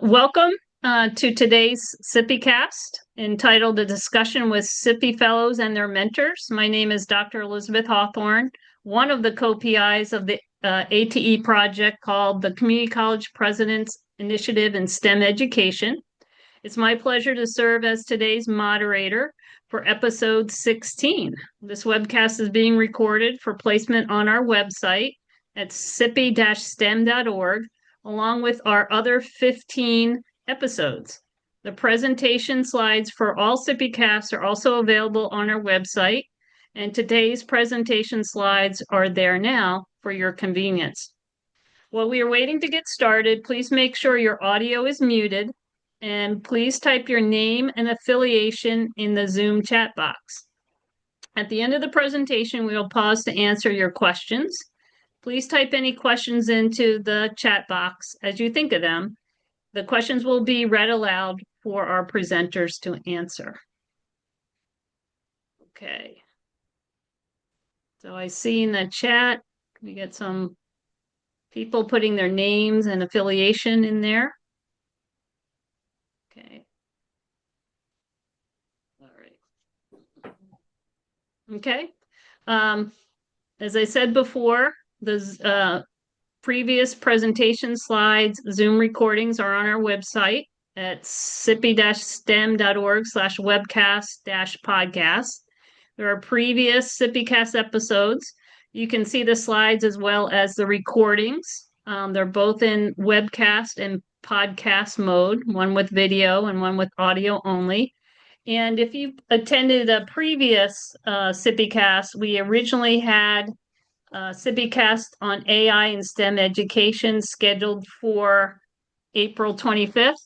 Welcome to today's CCPI-Cast, entitled A Discussion with CCPI Fellows and Their Mentors. My name is Dr. Elizabeth Hawthorne, one of the co-PIs of the ATE project called the Community College President's Initiative in STEM Education. It's my pleasure to serve as today's moderator for episode 16. This webcast is being recorded for placement on our website at ccipi-stem.org, along with our other 15 episodes. The presentation slides for all CCPI-Casts are also available on our website, and today's presentation slides are there now for your convenience. While we are waiting to get started, please make sure your audio is muted, and please type your name and affiliation in the Zoom chat box. At the end of the presentation, we will pause to answer your questions. Please type any questions into the chat box as you think of them. The questions will be read aloud for our presenters to answer. Okay. So I see in the chat, we get some people putting their names and affiliation in there. Okay. All right. Okay. As I said before, the previous presentation slides, Zoom recordings are on our website at ccipi-stem.org/webcast-podcast. There are previous CCPI-Cast episodes. You can see the slides as well as the recordings. They're both in webcast and podcast mode, one with video and one with audio only. And if you attended a previous CCPI-Cast, we originally had CCPI-Cast on AI and STEM education scheduled for April 25th.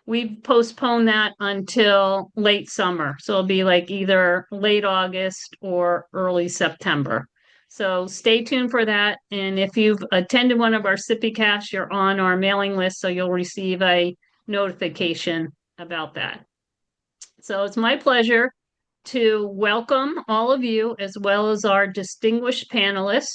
We've postponed that until late summer. So it'll be like either late August or early September. So stay tuned for that. And if you've attended one of our CCPI-Casts, you're on our mailing list, so you'll receive a notification about that. So it's my pleasure to welcome all of you as well as our distinguished panelists.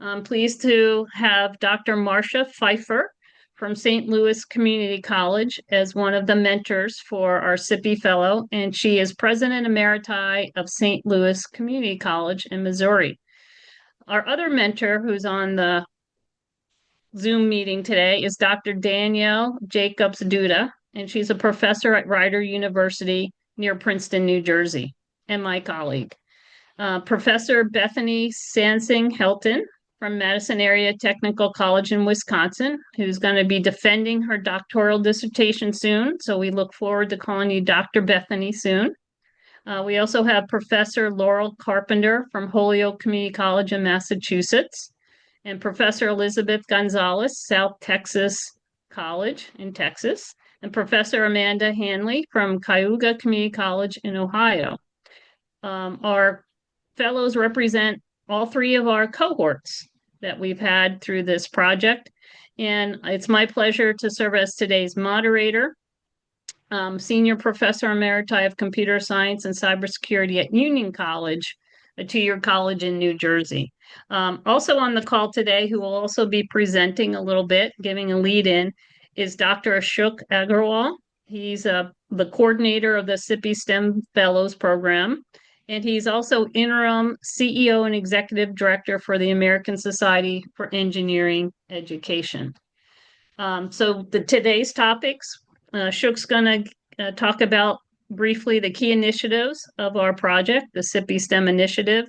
I'm pleased to have Dr. Marcia Pfeiffer from St. Louis Community College as one of the mentors for our CCPI Fellow, and she is President Emeriti of St. Louis Community College in Missouri. Our other mentor who's on the Zoom meeting today is Dr. Danielle Jacobs-Duda, and she's a professor at Rider University near Princeton, New Jersey, and my colleague. Professor Bethany Sansing-Helton from Madison Area Technical College in Wisconsin, who's going to be defending her doctoral dissertation soon. So we look forward to calling you Dr. Bethany soon. We also have Professor Laurel Carpenter from Holyoke Community College in Massachusetts, and Professor Elizabeth Gonzalez, South Texas College in Texas, and Professor Amanda Hanley from Cayuga Community College in Ohio. Our fellows represent all three of our cohorts that we've had through this project, and it's my pleasure to serve as today's moderator. Senior Professor Emeriti of Computer Science and Cybersecurity at Union College, a two-year college in New Jersey. Also on the call today, who will also be presenting a little bit, giving a lead-in, is Dr. Ashok Agarwal. He's the coordinator of the CCPI-STEM Fellows program, and he's also interim CEO and executive director for the American Society for Engineering Education. So today's topics, Ashok's going to talk about briefly the key initiatives of our project, the CCPI-STEM initiative.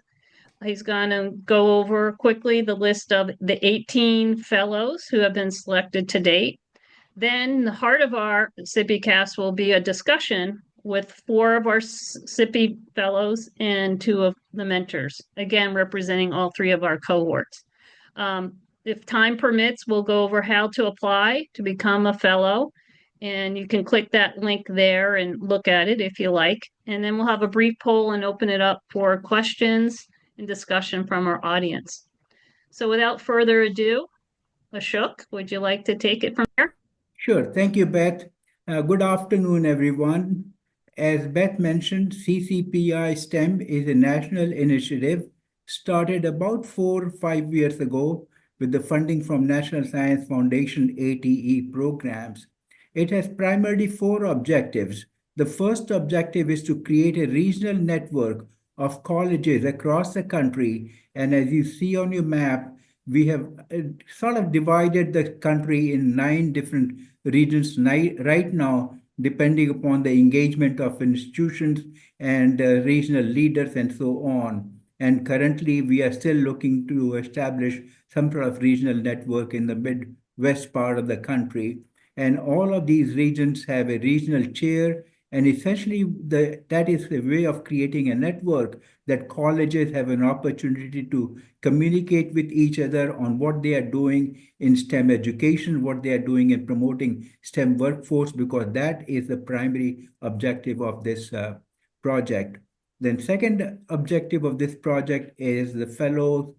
He's going to go over quickly the list of the 18 fellows who have been selected to date. Then the heart of our CCPI-Cast will be a discussion with 4 of our CCPI fellows and 2 of the mentors, again, representing all 3 of our cohorts. If time permits, we'll go over how to apply to become a fellow, and you can click that link there and look at it if you like. And then we'll have a brief poll and open it up for questions and discussion from our audience. So without further ado, Ashok, would you like to take it from here? Sure. Thank you, Beth. Good afternoon, everyone. As Beth mentioned, CCPI-STEM is a national initiative started about 4 or 5 years ago with the funding from National Science Foundation ATE programs. It has primarily four objectives. The first objective is to create a regional network of colleges across the country. And as you see on your map, we have sort of divided the country in 9 different regions right now, depending upon the engagement of institutions and regional leaders and so on. And currently, we are still looking to establish some sort of regional network in the Midwest part of the country. And all of these regions have a regional chair. And essentially, that is a way of creating a network that colleges have an opportunity to communicate with each other on what they are doing in STEM education, what they are doing in promoting STEM workforce, because that is the primary objective of this project. Then second objective of this project is the fellows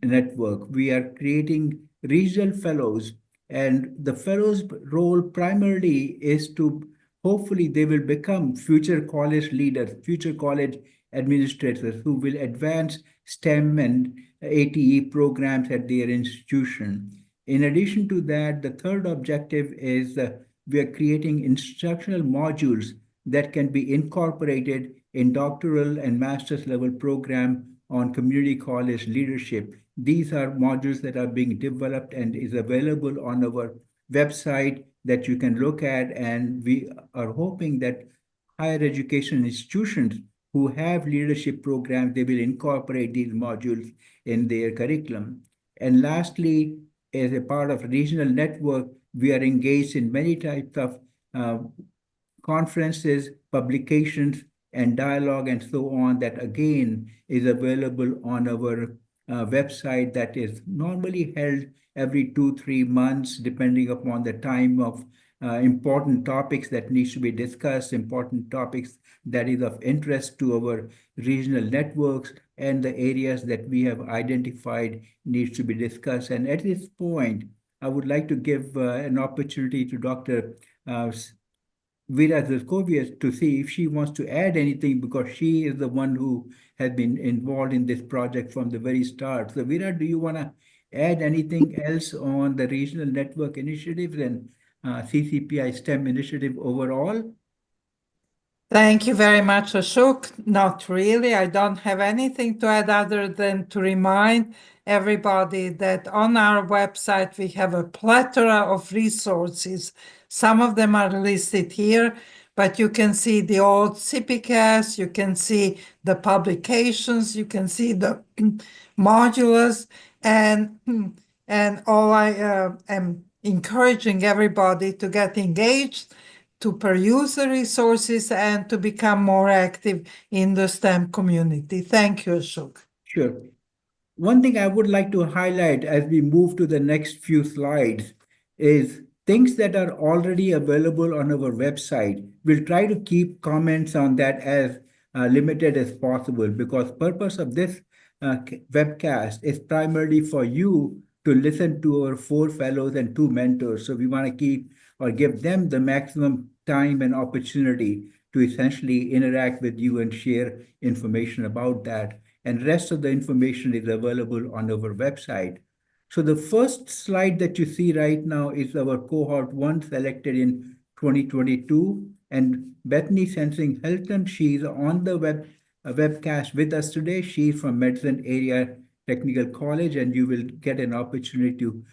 network. We are creating regional fellows, and the fellows role primarily is to hopefully they will become future college leaders, future college administrators who will advance STEM and ATE programs at their institution. In addition to that, the third objective is we are creating instructional modules that can be incorporated in doctoral and master's level program on community college leadership. These are modules that are being developed and is available on our website that you can look at. And we are hoping that higher education institutions who have leadership programs, they will incorporate these modules in their curriculum. And lastly, as a part of regional network, we are engaged in many types of conferences, publications, and dialogue and so on that again is available on our website that is normally held every 2-3 months depending upon the time of important topics that needs to be discussed, important topics that is of interest to our regional networks and the areas that we have identified needs to be discussed. And at this point, I would like to give an opportunity to Dr. Vera Zerkovius to see if she wants to add anything because she is the one who has been involved in this project from the very start. So Vera, do you want to add anything else on the regional network initiatives and CCPI STEM initiative overall? Thank you very much, Ashok. Not really. I don't have anything to add other than to remind everybody that on our website we have a plethora of resources. Some of them are listed here, but you can see the old CCPI-Cast, you can see the publications, you can see the modules, and all I am encouraging everybody to get engaged, to peruse the resources and to become more active in the STEM community. Thank you, Ashok. Sure. One thing I would like to highlight as we move to the next few slides is things that are already available on our website. We'll try to keep comments on that as limited as possible because purpose of this webcast is primarily for you to listen to our 4 fellows and 2 mentors. So we want to keep or give them the maximum time and opportunity to essentially interact with you and share information about that. And rest of the information is available on our website. So the first slide that you see right now is our cohort 1 selected in 2022. And Bethany Sensing Hilton, she's on the webcast with us today. She's from Medicine Area Technical College, and you will get an opportunity to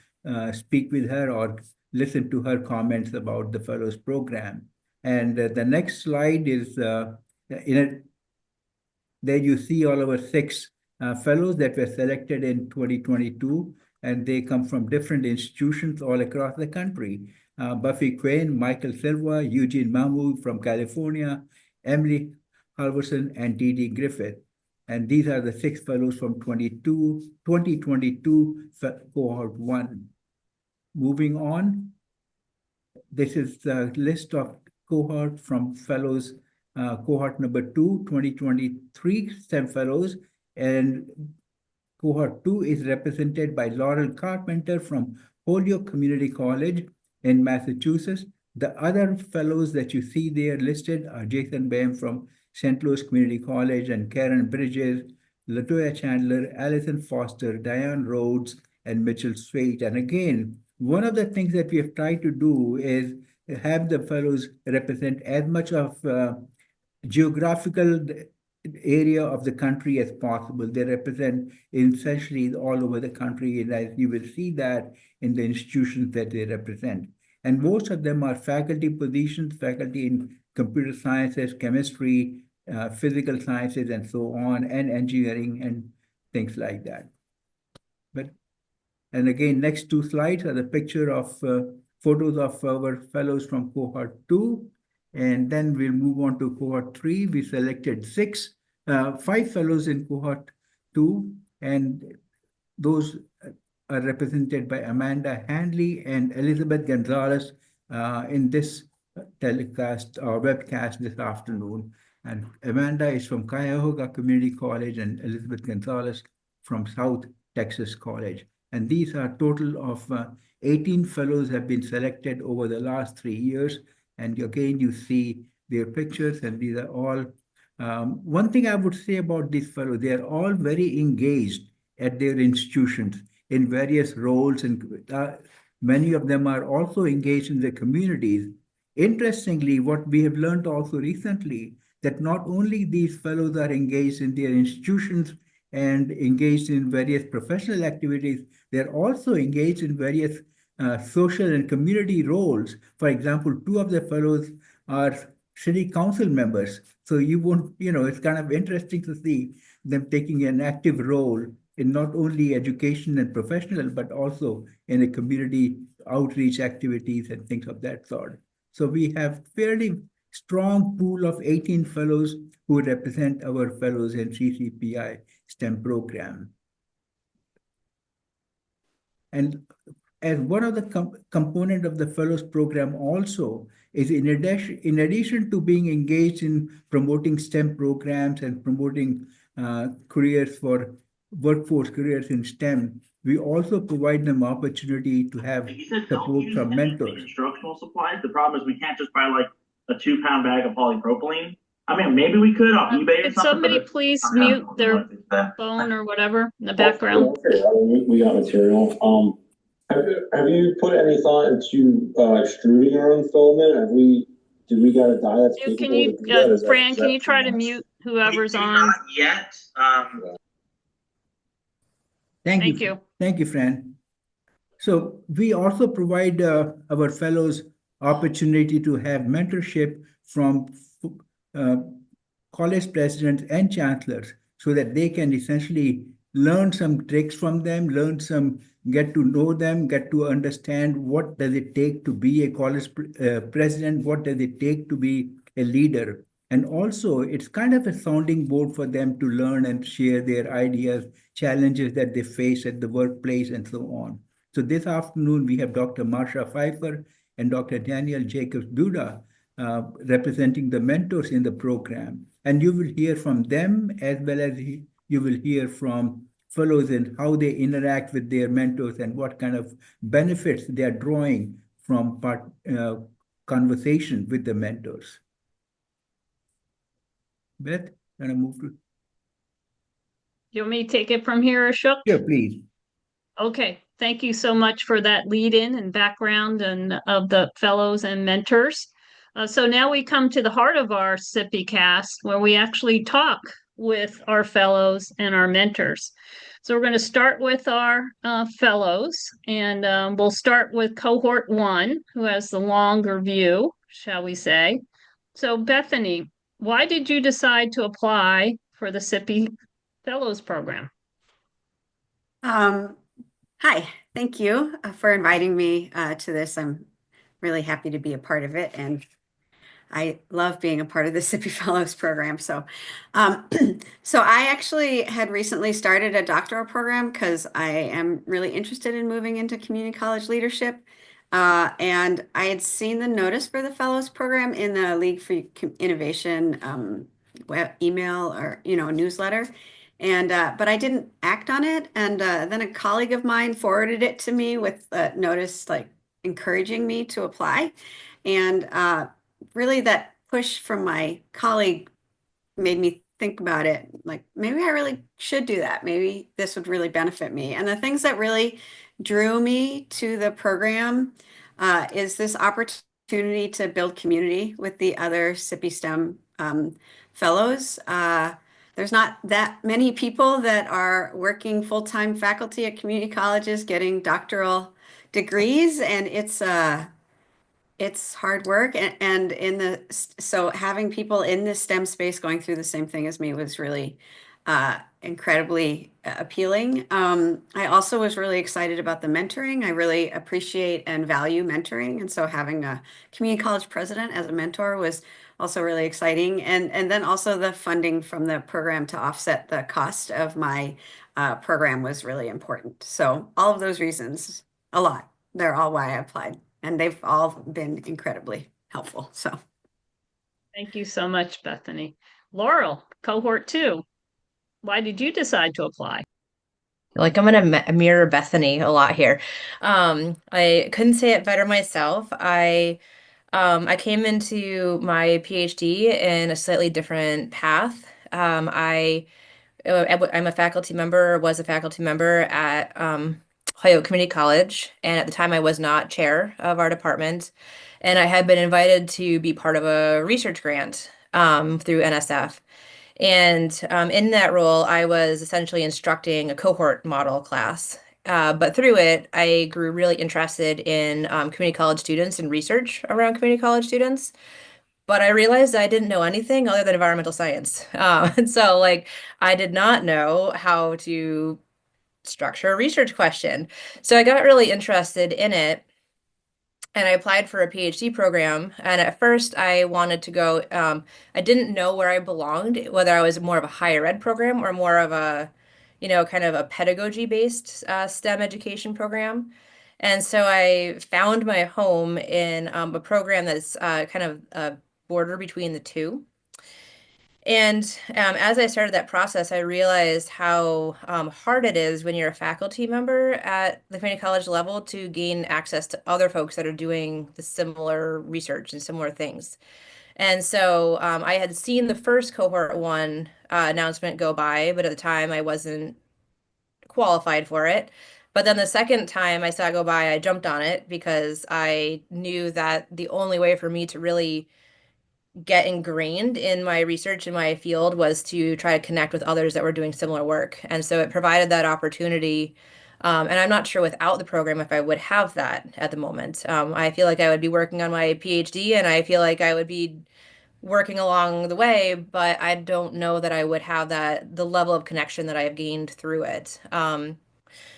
speak with her or listen to her comments about the Fellows Program. And the next slide is, there you see all our 6 fellows that were selected in 2022, and they come from different institutions all across the country. Buffy Quinn, Michael Silva, Eugene Mahmood from California, Emily Halverson, and Dee Griffith. And these are the 6 fellows from 2022 cohort 1. Moving on, this is the list of cohort from fellows, cohort number 2, 2023 STEM fellows, and cohort 2 is represented by Laurel Carpenter from Holyoke Community College in Massachusetts. The other fellows that you see there listed are Jason Bam from St. Louis Community College and Karen Bridges, Latoya Chandler, Allison Foster, Diane Rhodes, and Mitchell Swait. And again, one of the things that we have tried to do is have the fellows represent as much of geographical area of the country as possible. They represent essentially all over the country, and as you will see that in the institutions that they represent. And most of them are faculty positions, faculty in computer sciences, chemistry, physical sciences, and so on, and engineering and things like that. And again, next two slides are the picture of photos of our fellows from cohort 2. And then we'll move on to cohort 3. We selected 5 fellows in cohort 2, and those are represented by Amanda Handley and Elizabeth Gonzalez in this telecast or webcast this afternoon. And Amanda is from Cuyahoga Community College and Elizabeth Gonzalez from South Texas College. And these are a total of 18 fellows have been selected over the last 3 years. And again, you see their pictures, and these are all. One thing I would say about these fellows, they are all very engaged at their institutions in various roles, and many of them are also engaged in their communities. Interestingly, what we have learned also recently, that not only these fellows are engaged in their institutions and engaged in various professional activities, they're also engaged in various social and community roles. For example, 2 of the fellows are city council members. So you won't, it's kind of interesting to see them taking an active role in not only education and professional, but also in the community outreach activities and things of that sort. So we have fairly strong pool of 18 fellows who represent our fellows in CCPI STEM program. And as one of the component of the fellows program also is in addition to being engaged in promoting STEM programs and promoting careers for workforce careers in STEM, we also provide them opportunity to have support from mentors. Instructional supplies. The problem is we can't just buy like a 2-pound bag of polypropylene. I mean, maybe we could off eBay. Could somebody please mute their phone or whatever in the background? Okay, we got material. Have you put any thought into extruding our own filament? Did we got a dye that's capable Can you, to do that? Fran, can you try to mute whoever's on? Not yet. Thank you. Thank you, Fran. So we also provide our fellows opportunity to have mentorship from college presidents and chancellors so that they can essentially learn some tricks from them, get to know them, get to understand what does it take to be a college president, what does it take to be a leader. And also, it's kind of a sounding board for them to learn and share their ideas, challenges that they face at the workplace, and so on. So this afternoon, we have Dr. Marsha Pfeiffer and Dr. Daniel Jacobs Duda representing the mentors in the program. And you will hear from them as well as you will hear from fellows and how they interact with their mentors and what kind of benefits they are drawing from conversation with the mentors. Beth, can I move to? You want me to take it from here, Ashok? Yeah, please. Okay, thank you so much for that lead-in and background and of the fellows and mentors. So now we come to the heart of our CCPI-Cast, where we actually talk with our fellows and our mentors. So we're going to start with our fellows, and we'll start with cohort 1, who has the longer view, shall we say. So Bethany, why did you decide to apply for the CCPI Fellows program? Hi, thank you for inviting me to this. I'm really happy to be a part of it, and I love being a part of the CCPI Fellows program. So I actually had recently started a doctoral program because I am really interested in moving into community college leadership. And I had seen the notice for the Fellows program in the League for Innovation email or newsletter, and but I didn't act on it. And then a colleague of mine forwarded it to me with a notice like encouraging me to apply, and really that push from my colleague made me think about it, like maybe I really should do that. Maybe this would really benefit me. And the things that really drew me to the program is this opportunity opportunity to build community with the other CCPI-STEM fellows. There's not that many people that are working full-time faculty at community colleges getting doctoral degrees, and it's hard work. And so having people in the STEM space going through the same thing as me was really incredibly appealing. I also was really excited about the mentoring. I really appreciate and value mentoring. And so having a community college president as a mentor was also really exciting. And then also the funding from the program to offset the cost of my program was really important. So all of those reasons, a lot, they're all why I applied. And they've all been incredibly helpful. So Thank you so much, Bethany. Laurel, cohort 2. Why did you decide to apply? Like I'm gonna mirror Bethany a lot here. I couldn't say it better myself. I came into my PhD in a slightly different path. I'm a faculty member, was a faculty member at Ohio Community College, and at the time I was not chair of our department, and I had been invited to be part of a research grant through NSF. And in that role, I was essentially instructing a cohort model class. But through it, I grew really interested in community college students and research around community college students. But I realized I didn't know anything other than environmental science. And so, like, I did not know how to structure a research question. So I got really interested in it and I applied for a PhD program. And at first, I wanted to go, I didn't know where I belonged, whether I was more of a higher ed program or more of a, kind of a pedagogy-based STEM education program. And so I found my home in a program that's kind of a border between the two. And as I started that process, I realized how hard it is when you're a faculty member at the community college level to gain access to other folks that are doing the similar research and similar things. And so I had seen the first cohort 1 announcement go by, but at the time I wasn't qualified for it. But then the second time I saw it go by, I jumped on it because I knew that the only way for me to really get ingrained in my research in my field was to try to connect with others that were doing similar work. And so it provided that opportunity. And I'm not sure without the program if I would have that at the moment. I feel like I would be working on my PhD and I feel like I would be working along the way, but I don't know that I would have the level of connection that I have gained through it.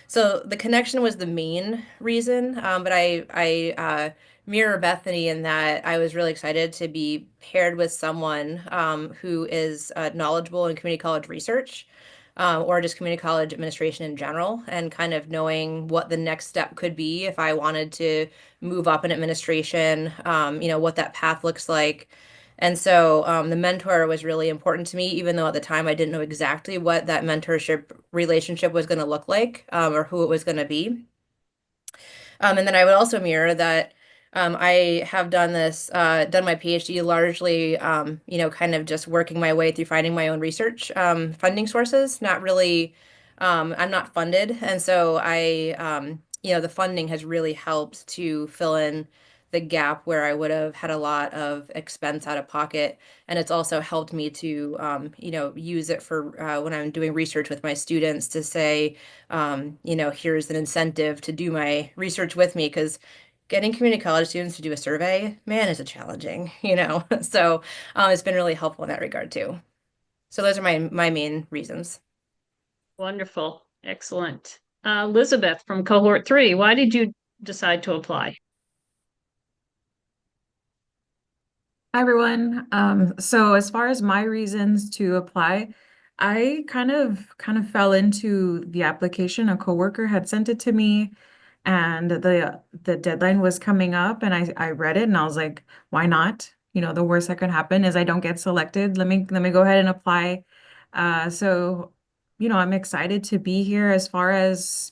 So the connection was the main reason, but I mirror Bethany in that I was really excited to be paired with someone who is knowledgeable in community college research or just community college administration in general, and kind of knowing what the next step could be if I wanted to move up in administration, what that path looks like. And so the mentor was really important to me, even though at the time I didn't know exactly what that mentorship relationship was going to look like or who it was going to be. And then I would also mirror that I have done my PhD largely, kind of just working my way through finding my own research funding sources, not really, I'm not funded. And so the funding has really helped to fill in the gap where I would have had a lot of expense out of pocket. And it's also helped me to, use it for when I'm doing research with my students to say, here's an incentive to do my research with me, because getting community college students to do a survey, man, is it challenging, So it's been really helpful in that regard too. So those are my main reasons. Wonderful. Excellent. Elizabeth from cohort 3, why did you decide to apply? Hi, everyone. So as far as my reasons to apply, I kind of fell into the application. A coworker had sent it to me, and the deadline was coming up, and I read it and I was like, why not? The worst that could happen is I don't get selected. Let me go ahead and apply. So I'm excited to be here. As far as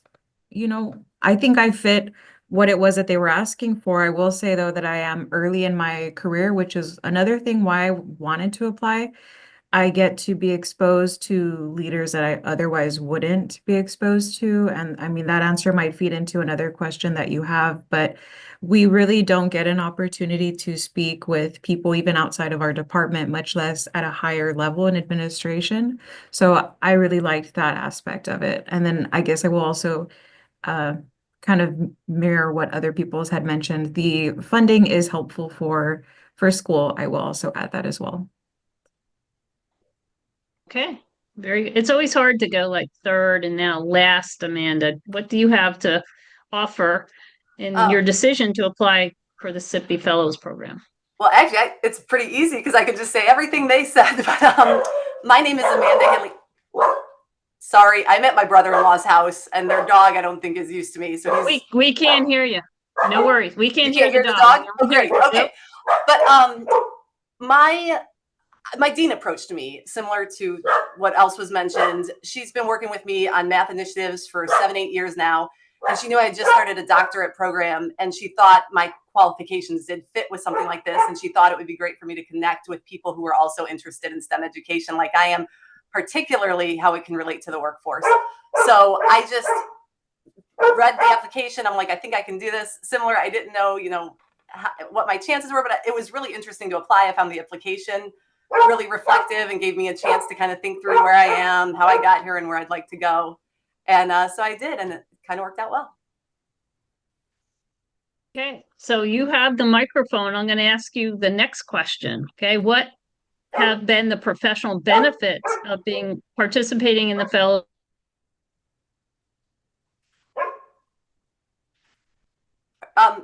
I think I fit what it was that they were asking for. I will say, though, that I am early in my career, which is another thing why I wanted to apply. I get to be exposed to leaders that I otherwise wouldn't be exposed to. And I mean, that answer might feed into another question that you have, but we really don't get an opportunity to speak with people even outside of our department, much less at a higher level in administration. So I really liked that aspect of it. And then I guess I will also uh, kind of mirror what other people's had mentioned. The funding is helpful for school. I will also add that as well. Okay, it's always hard to go like third and now last, Amanda. What do you have to offer in your decision to apply for the CCPI Fellows program? Well, actually, it's pretty easy because I could just say everything they said. But my name is Amanda Henley. Sorry, I'm at my brother-in-law's house, and their dog I don't think is used to me. So we can't hear you. No worries, we can't hear the dog. Oh, great. Okay, but my dean approached me similar to what else was mentioned. She's been working with me on math initiatives for 7-8 years now. And she knew I had just started a doctorate program, and she thought my qualifications did fit with something like this. And she thought it would be great for me to connect with people who are also interested in STEM education like I am, particularly how it can relate to the workforce. So I just read the application. I'm like, I think I can do this. Similar, I didn't know, what my chances were, but it was really interesting to apply. I found the application really reflective and gave me a chance to kind of think through where I am, how I got here, and where I'd like to go. And so I did, and it kind of worked out well. Okay, so you have the microphone. I'm going to ask you the next question. Okay, what have been the professional benefits of participating in the fellow? Okay.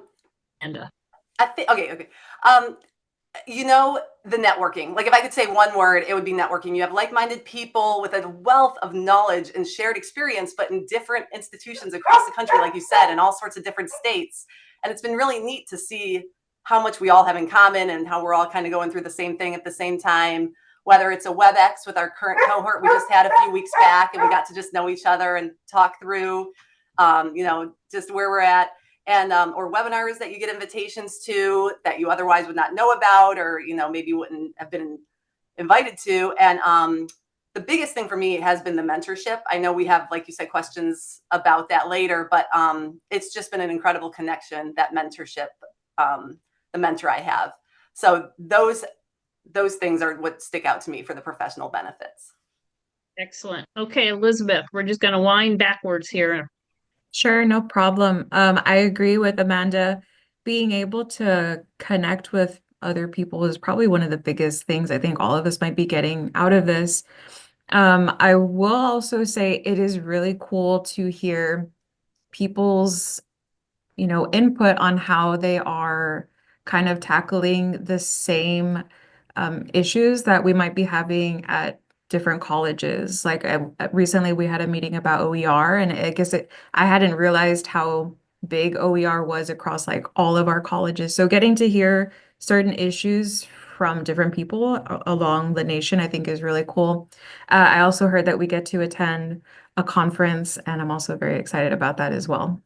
The networking. Like if I could say one word, it would be networking. You have like-minded people with a wealth of knowledge and shared experience, but in different institutions across the country, like you said, in all sorts of different states. And it's been really neat to see how much we all have in common and how we're all kind of going through the same thing at the same time. Whether it's a WebEx with our current cohort we just had a few weeks back, and we got to just know each other and talk through, just where we're at. And or webinars that you get invitations to that you otherwise would not know about, or maybe wouldn't have been invited to. And the biggest thing for me has been the mentorship. I know we have, like you said, questions about that later, but it's just been an incredible connection, that mentorship, the mentor I have. So those things are what stick out to me for the professional benefits. Excellent. Okay, Elizabeth, we're just going to wind backwards here. Sure, no problem. I agree with Amanda. Being able to connect with other people is probably one of the biggest things I think all of us might be getting out of this. I will also say it is really cool to hear people's, input on how they are kind of tackling the same issues that we might be having at different colleges. Like recently we had a meeting about OER, and I guess I hadn't realized how big OER was across like all of our colleges. So getting to hear certain issues from different people along the nation, I think is really cool. I also heard that we get to attend a conference, and I'm also very excited about that as well.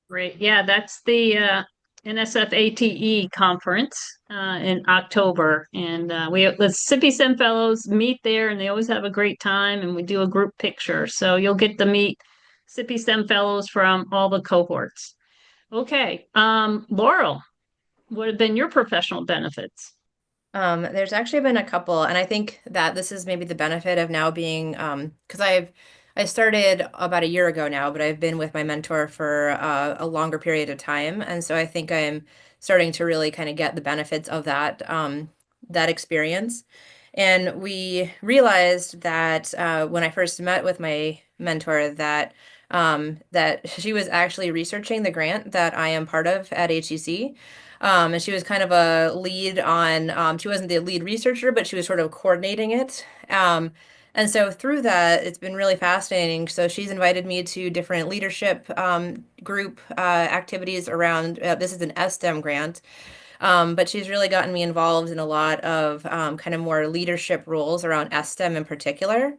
Great. Yeah, that's the NSF-ATE conference in October. And the CCPI-STEM Fellows meet there, and they always have a great time, and we do a group picture. So you'll get to meet CCPI-STEM Fellows from all the cohorts. Okay. Laurel, what have been your professional benefits? There's actually been a couple, and I think that this is maybe the benefit of now being, because I started about a year ago now, but I've been with my mentor for a longer period of time, and so I think I'm starting to really kind of get the benefits of that that experience. And we realized that when I first met with my mentor that she was actually researching the grant that I am part of at HEC. And she was kind of a lead on, she wasn't the lead researcher, but she was sort of coordinating it. And so through that, it's been really fascinating. So she's invited me to different leadership group activities around, this is an STEM grant. But she's really gotten me involved in a lot of kind of more leadership roles around STEM in particular.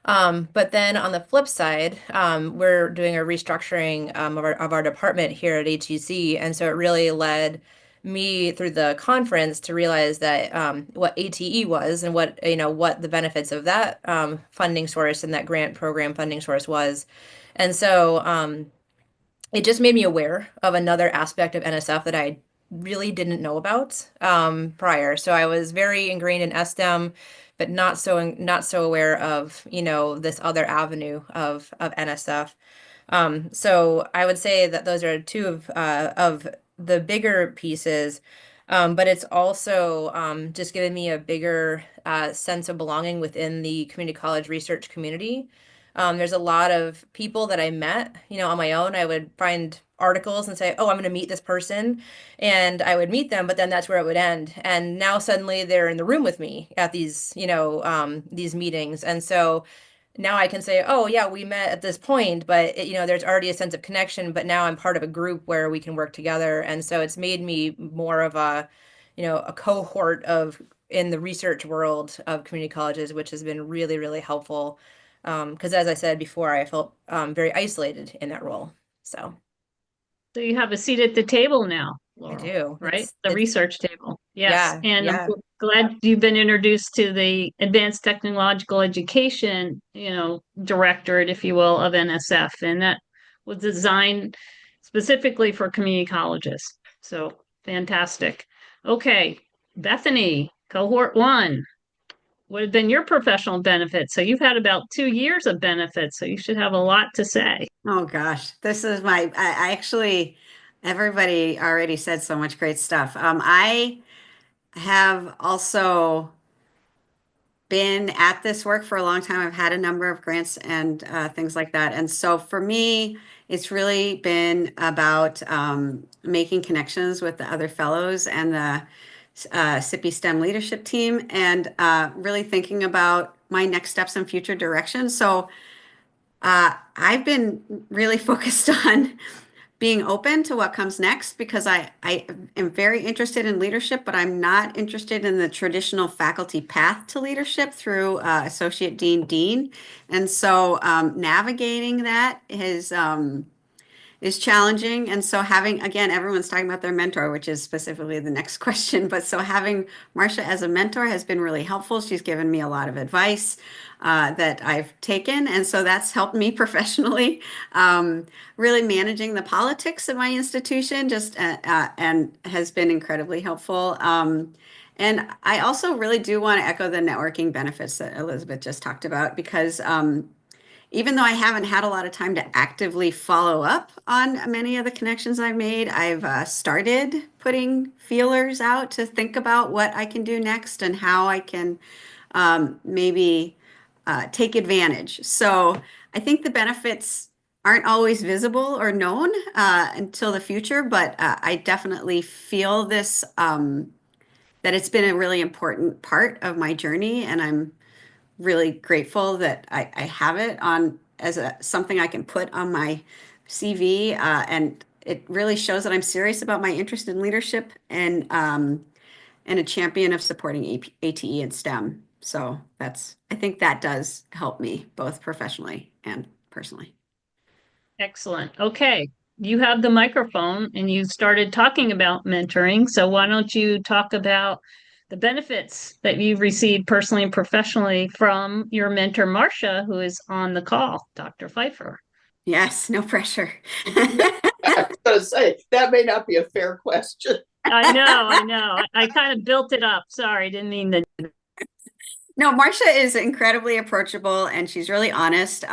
But then on the flip side, we're doing a restructuring of our department here at HEC. And so it really led me through the conference to realize that what ATE was and what what the benefits of that funding source and that grant program funding source was. And so it just made me aware of another aspect of NSF that I really didn't know about prior. So I was very ingrained in STEM, but not so aware of this other avenue of NSF. So I would say that those are two of the bigger pieces. But it's also just given me a bigger sense of belonging within the community college research community. There's a lot of people that I met, on my own. I would find articles and say, oh, I'm going to meet this person. And I would meet them, but then that's where it would end. And now suddenly they're in the room with me at these meetings. And so now I can say, oh yeah, we met at this point, but there's already a sense of connection, but now I'm part of a group where we can work together. And so it's made me more of a cohort in the research world of community colleges, which has been really, really helpful. Because as I said before, I felt very isolated in that role. So you have a seat at the table now, Laurel, I do. right? The research table. Yes. Yeah, And yeah. I'm glad you've been introduced to the Advanced Technological Education, directorate, if you will, of NSF. And that was designed specifically for community colleges. So fantastic. Okay, Bethany, cohort 1. What have been your professional benefits? So you've had about 2 years of benefits, so you should have a lot to say. Oh gosh, this is I actually, everybody already said so much great stuff. I have also been at this work for a long time. I've had a number of grants and things like that. And so for me, it's really been about making connections with the other fellows and the CCPI-STEM leadership team and really thinking about my next steps and future direction. So I've been really focused on being open to what comes next because I am very interested in leadership, but I'm not interested in the traditional faculty path to leadership through associate dean. And so navigating that is challenging. And so having, again, everyone's talking about their mentor, which is specifically the next question. But so having Marcia as a mentor has been really helpful. She's given me a lot of advice that I've taken. And so that's helped me professionally. Really managing the politics of my institution and has been incredibly helpful. And I also really do want to echo the networking benefits that Elizabeth just talked about because even though I haven't had a lot of time to actively follow up on many of the connections I've made, I've started putting feelers out to think about what I can do next and how I can maybe take advantage. So I think the benefits aren't always visible or known until the future, but I definitely feel this, that it's been a really important part of my journey, and I'm really grateful that I have it on as something I can put on my CV, and it really shows that I'm serious about my interest in leadership and a champion of supporting ATE and STEM. So I think that does help me both professionally and personally. Excellent. Okay. You have the microphone and you started talking about mentoring. So why don't you talk about the benefits that you've received personally and professionally from your mentor, Marcia, who is on the call, Dr. Pfeiffer. Yes, no pressure. I was going to say, that may not be a fair question. I know. I kind of built it up. Sorry, didn't mean to. No, Marcia is incredibly approachable and she's really honest.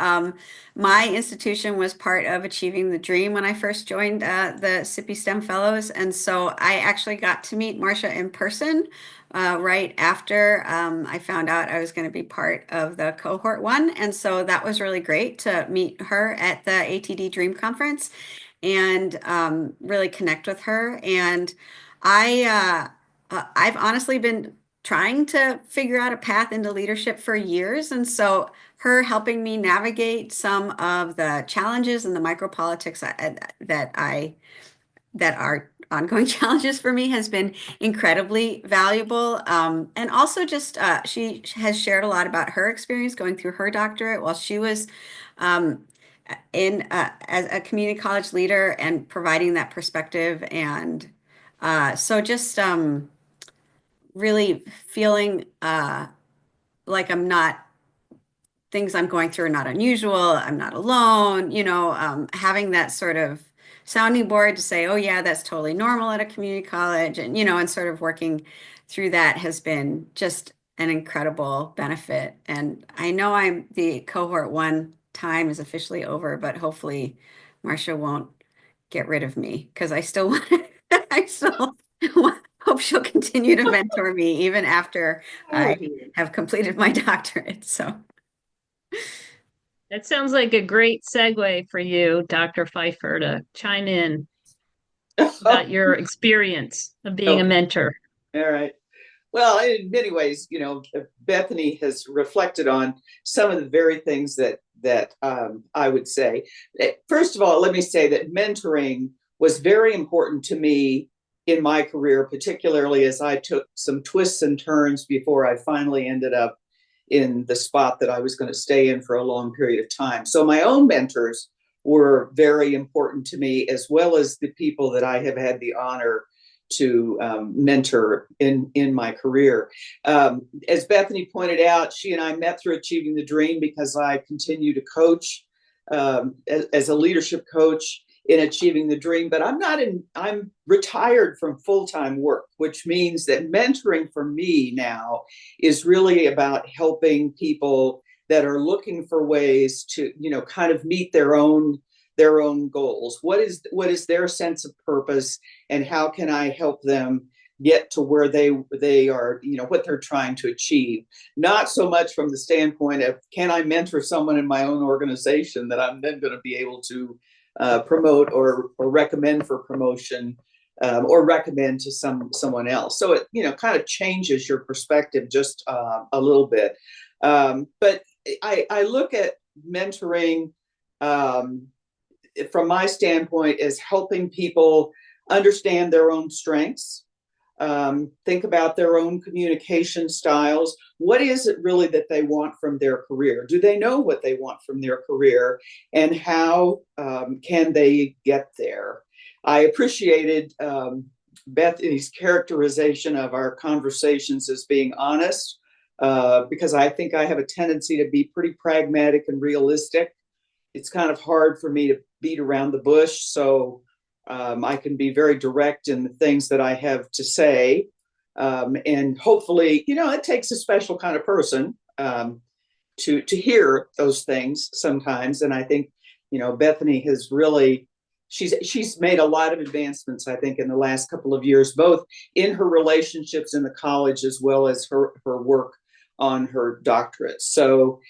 My institution was part of Achieving the Dream when I first joined the CCPI-STEM Fellows. And so I actually got to meet Marcia in person right after I found out I was going to be part of the cohort 1. And so that was really great to meet her at the ATD Dream Conference and really connect with her. And I've honestly been trying to figure out a path into leadership for years. And so her helping me navigate some of the challenges and the micropolitics that are ongoing challenges for me has been incredibly valuable. And also just she has shared a lot about her experience going through her doctorate while she was as a community college leader and providing that perspective and So just really feeling like I'm not, things I'm going through are not unusual. I'm not alone, having that sort of sounding board to say, oh yeah, that's totally normal at a community college. And, and sort of working through that has been just an incredible benefit. And I know the cohort 1 time is officially over, but hopefully Marcia won't get rid of me because I still want I still hope she'll continue to mentor me even after I have completed my doctorate. So That sounds like a great segue for you, Dr. Pfeiffer, to chime in about your experience of being a mentor. All right. Well, in many ways, Bethany has reflected on some of the very things that I would say. First of all, let me say that mentoring was very important to me in my career, particularly as I took some twists and turns before I finally ended up in the spot that I was going to stay in for a long period of time. So my own mentors were very important to me, as well as the people that I have had the honor to mentor in my career. As Bethany pointed out, she and I met through Achieving the Dream because I continue to coach as a leadership coach in Achieving the Dream, but I'm retired from full-time work, which means that mentoring for me now is really about helping people that are looking for ways to, kind of meet their own goals. What is their sense of purpose, and how can I help them get to where they are, what they're trying to achieve? Not so much from the standpoint of, can I mentor someone in my own organization that I'm then going to be able to promote or recommend for promotion, or recommend to someone else. So it kind of changes your perspective just a little bit. But I look at mentoring from my standpoint as helping people understand their own strengths, think about their own communication styles. What is it really that they want from their career? Do they know what they want from their career, and how can they get there? I appreciated Bethany's characterization of our conversations as being honest, because I think I have a tendency to be pretty pragmatic and realistic. It's kind of hard for me to beat around the bush, so I can be very direct in the things that I have to say. And hopefully, it takes a special kind of person to hear those things sometimes. And I think, Bethany has really, she's made a lot of advancements, I think, in the last couple of years, both in her relationships in the college as well as her work on her doctorate. So,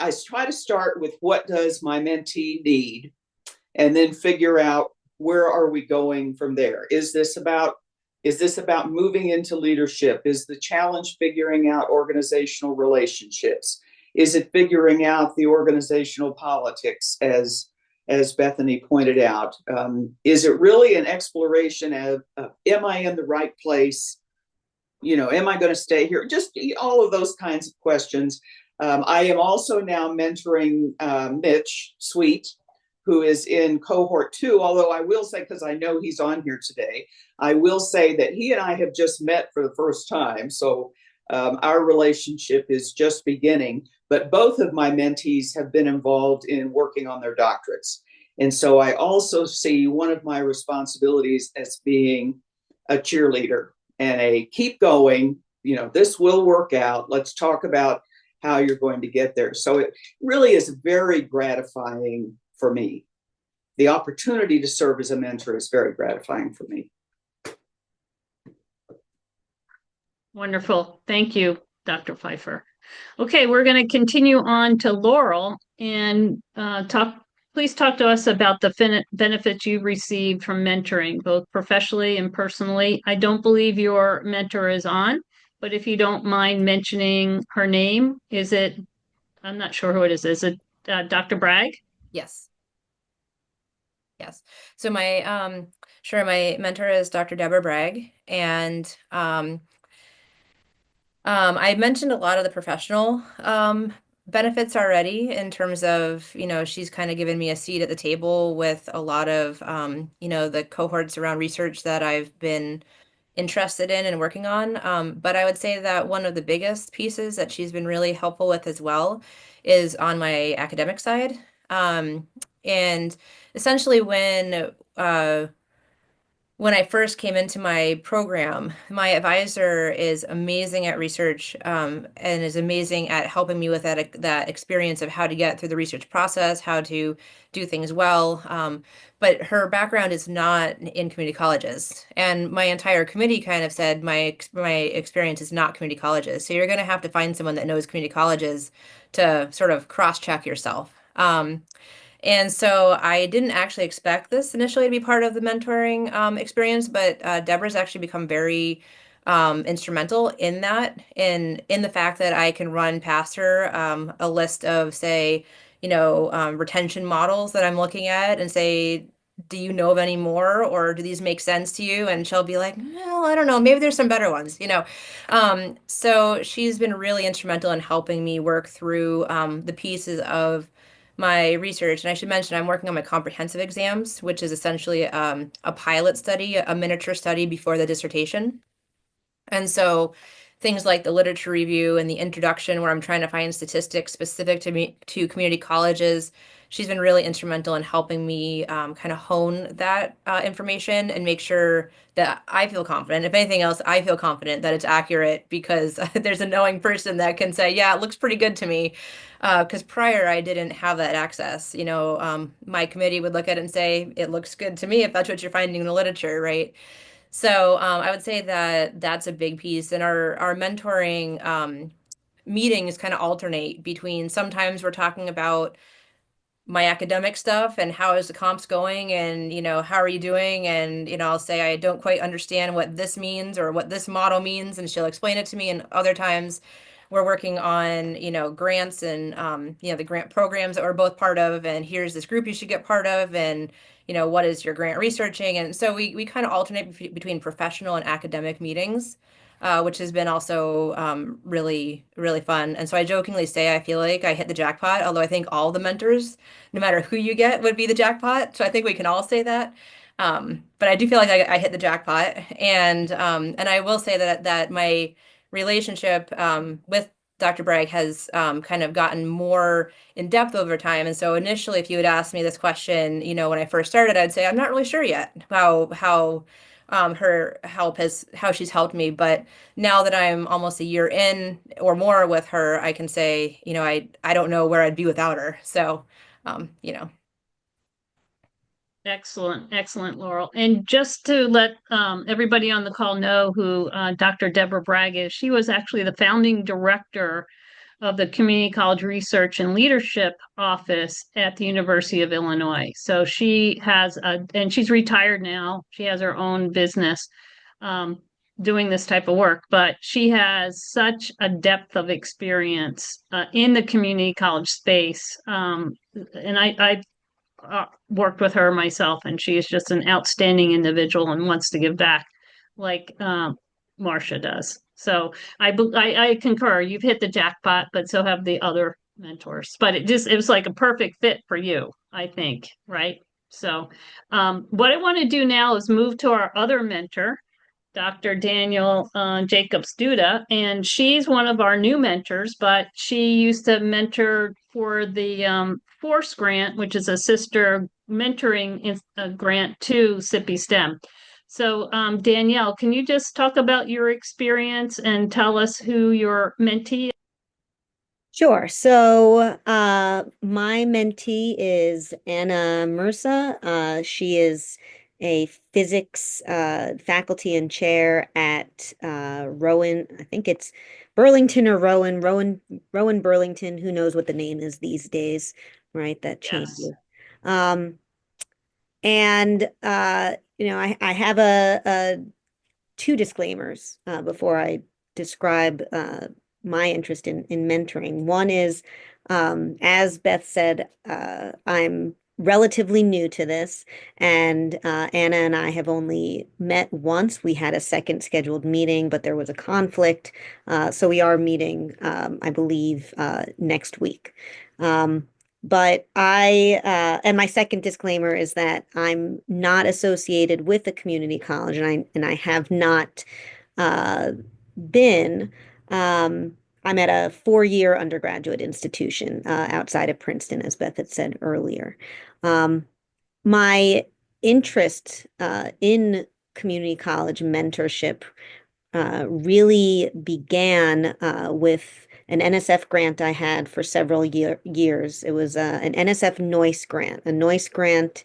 I try to start with, what does my mentee need? And then figure out, where are we going from there? Is this about moving into leadership? Is the challenge figuring out organizational relationships? Is it figuring out the organizational politics, as Bethany pointed out? Is it really an exploration of am I in the right place? Am I going to stay here? Just all of those kinds of questions. I am also now mentoring Mitch Sweet, who is in cohort 2, although I will say, because I know he's on here today, I will say that he and I have just met for the first time. So our relationship is just beginning, but both of my mentees have been involved in working on their doctorates. And so I also see one of my responsibilities as being a cheerleader and a keep going, this will work out. Let's talk about how you're going to get there. So it really is very gratifying for me. The opportunity to serve as a mentor is very gratifying for me. Wonderful. Thank you, Dr. Pfeiffer. Okay, we're going to continue on to Laurel and please talk to us about the benefits you've received from mentoring, both professionally and personally. I don't believe your mentor is on, but if you don't mind mentioning her name, I'm not sure who it is. Is it Dr. Bragg? Yes. Yes. So my mentor is Dr. Deborah Bragg, and I mentioned a lot of the professional benefits already in terms of, she's kind of given me a seat at the table with a lot of, the cohorts around research that I've been interested in and working on. But I would say that one of the biggest pieces that she's been really helpful with as well is on my academic side. And essentially when I first came into my program, my advisor is amazing at research, and is amazing at helping me with that experience of how to get through the research process, how to do things well. But her background is not in community colleges, and my entire committee kind of said my experience is not community colleges. So you're going to have to find someone that knows community colleges to sort of cross-check yourself. And so I didn't actually expect this initially to be part of the mentoring experience, but Deborah's actually become very instrumental in that, in the fact that I can run past her a list of, say, retention models that I'm looking at and say, do you know of any more, or do these make sense to you? And she'll be like, well, I don't know, maybe there's some better ones. So she's been really instrumental in helping me work through the pieces of my research. And I should mention, I'm working on my comprehensive exams, which is essentially a pilot study, a miniature study before the dissertation. And so things like the literature review and the introduction, where I'm trying to find statistics specific to community colleges, she's been really instrumental in helping me kind of hone that information and make sure that I feel confident. If anything else, I feel confident that it's accurate, because there's a knowing person that can say, yeah, it looks pretty good to me. Because prior, I didn't have that access. My committee would look at it and say, it looks good to me if that's what you're finding in the literature, right? So I would say that that's a big piece. And our mentoring meetings kind of alternate between, sometimes we're talking about my academic stuff and how is the comps going, and how are you doing, and I'll say I don't quite understand what this means or what this model means, and she'll explain it to me. And other times we're working on grants and the grant programs that we're both part of, and here's this group you should get part of, and what is your grant researching. And so we kind of alternate between professional and academic meetings, which has been also really, really fun. And so I jokingly say I feel like I hit the jackpot, although I think all the mentors, no matter who you get, would be the jackpot. So I think we can all say that. But I do feel like I hit the jackpot. And I will say that my relationship with Dr. Bragg has kind of gotten more in depth over time. And so initially, if you had asked me this question, when I first started, I'd say I'm not really sure yet how her help how she's helped me. But now that I'm almost a year in or more with her, I can say, I don't know where I'd be without her. So, Excellent, excellent, Laurel. And just to let everybody on the call know who Dr. Deborah Bragg is, she was actually the founding director of the Community College Research and Leadership Office at the University of Illinois. So she has and she's retired now. She has her own business doing this type of work, but she has such a depth of experience in the community college space. And I worked with her myself, and she is just an outstanding individual and wants to give back like Marcia does. So I concur. You've hit the jackpot, but so have the other mentors. But it was like a perfect fit for you, I think, right? So what I want to do now is move to our other mentor, Dr. Daniel Jacobs Duda, and she's one of our new mentors, but she used to mentor for the Force grant, which is a sister mentoring grant to CCPI-STEM. So Danielle, can you just talk about your experience and tell us who your mentee is? Sure. So my mentee is Anna Mursa. She is a physics faculty and chair at Rowan. I think it's Burlington or Rowan Burlington. Who knows what the name is these days, right? That changes. Yes. And I have a two disclaimers before I describe my interest in mentoring. One is, as Beth said, I'm relatively new to this, and Anna and I have only met once. We had a second scheduled meeting, but there was a conflict. So we are meeting, I believe, next week. But and my second disclaimer is that I'm not associated with a community college, and I have not been. I'm at a 4-year undergraduate institution outside of Princeton, as Beth had said earlier. My interest in community college mentorship really began with an NSF grant I had for several years. It was an NSF NOICE grant. A NOICE grant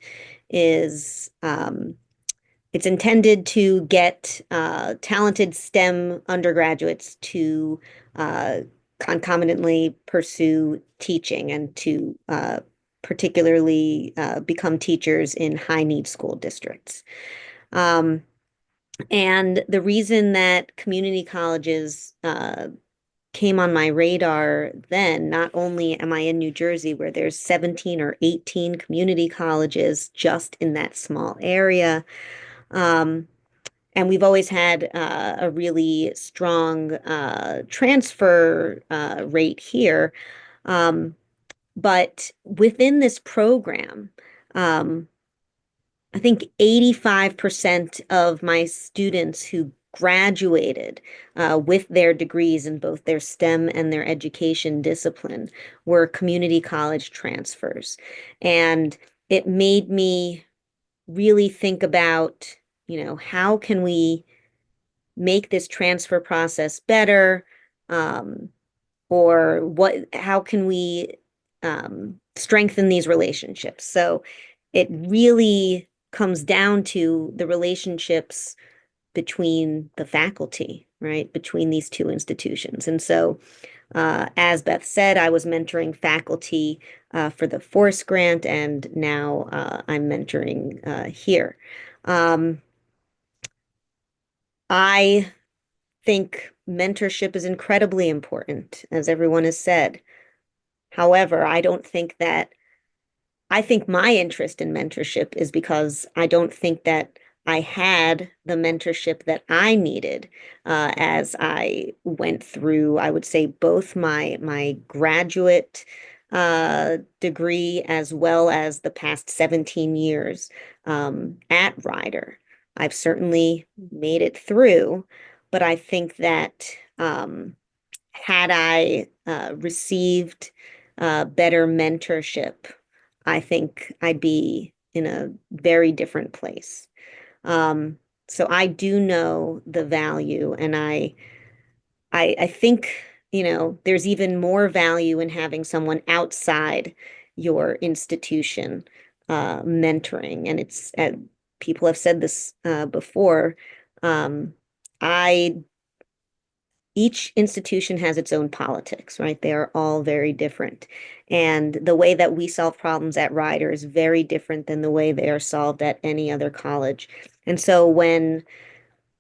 is it's intended to get talented STEM undergraduates to concomitantly pursue teaching and to particularly become teachers in high need school districts. And the reason that community colleges came on my radar then, not only am I in New Jersey where there's 17 or 18 community colleges just in that small area, and we've always had a really strong transfer rate here. But within this program, I think 85% of my students who graduated with their degrees in both their STEM and their education discipline were community college transfers. And it made me really think about, how can we make this transfer process better? Or how can we strengthen these relationships? So it really comes down to the relationships between the faculty, right? Between these two institutions. And so, as Beth said, I was mentoring faculty for the Force Grant, and now I'm mentoring here. I think mentorship is incredibly important, as everyone has said. However, I think my interest in mentorship is because I don't think that I had the mentorship that I needed as I went through, I would say, both my graduate degree as well as the past 17 years at Rider. I've certainly made it through, but I think that had I received better mentorship, I think I'd be in a very different place. So I do know the value, and I think, there's even more value in having someone outside your institution mentoring. And people have said this before. I Each institution has its own politics, right? They are all very different. And the way that we solve problems at Rider is very different than the way they are solved at any other college. And so when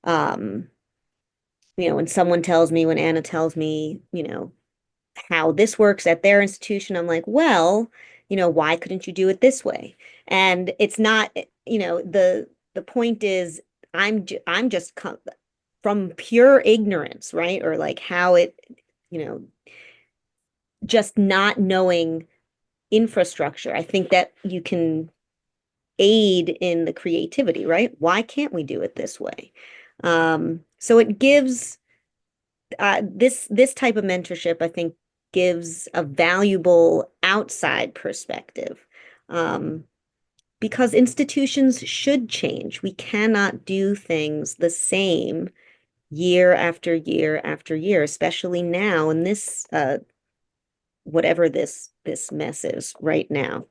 someone tells me, when Anna tells me, how this works at their institution, I'm like, well, why couldn't you do it this way? And it's not, the point is, I'm just from pure ignorance, right? Or like how it, just not knowing infrastructure. I think that you can aid in the creativity, right? Why can't we do it this way? So it gives this type of mentorship, I think, gives a valuable outside perspective. Because institutions should change. We cannot do things the same year after year after year, especially now in this whatever this mess is right now.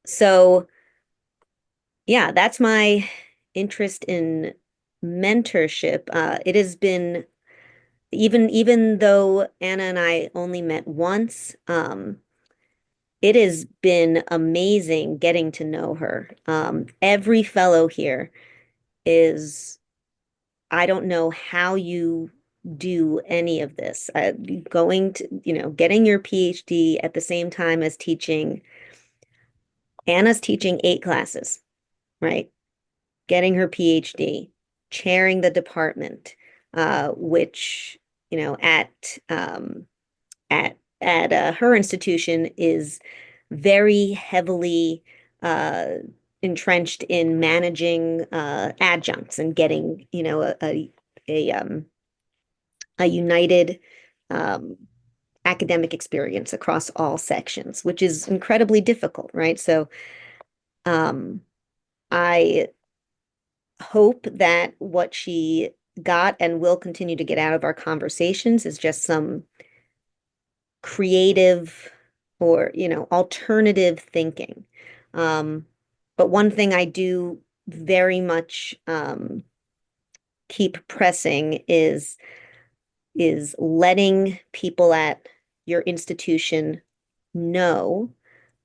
So yeah, that's my interest in mentorship. It has been, even though Anna and I only met once, it has been amazing getting to know her. Every fellow here is, I don't know how you do any of this. Getting your PhD at the same time as teaching Anna's teaching 8 classes, right? Getting her PhD, chairing the department, which, you know, at her institution is very heavily entrenched in managing adjuncts and getting, you know, a united academic experience across all sections, which is incredibly difficult, right? So I hope that what she got and will continue to get out of our conversations is just some creative or, you know, alternative thinking. But one thing I do very much keep pressing is letting people at your institution know